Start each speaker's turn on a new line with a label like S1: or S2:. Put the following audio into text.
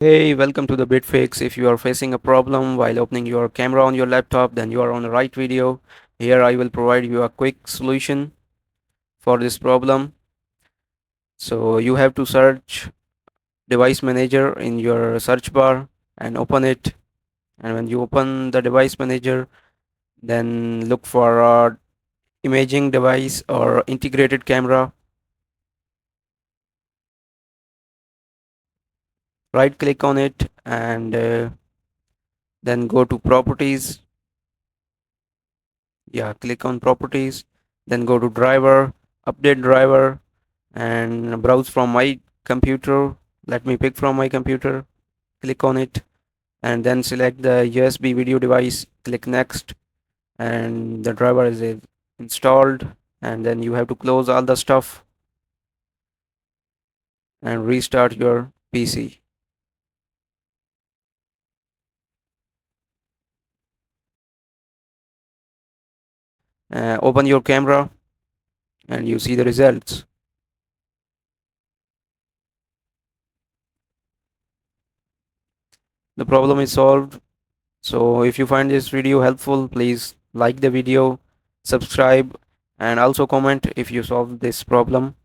S1: Hey, welcome to the bitfix. If you are facing a problem while opening your camera on your laptop, then you are on the right video. Here I will provide you a quick solution for this problem. So you have to search device manager in your search bar and open it. And when you open the device manager, then look for a imaging device or integrated camera. Right click on it and then go to properties. Yeah, click on properties, then go to driver, update driver, and browse from my computer. Let me pick from my computer, click on it, and then select the USB video device, click next, and the driver is installed. And then you have to close all the stuff and restart your PC. Open your camera and you see the results. The problem is solved. So if you find this video helpful, please like the video, subscribe, and also comment if you solve this problem.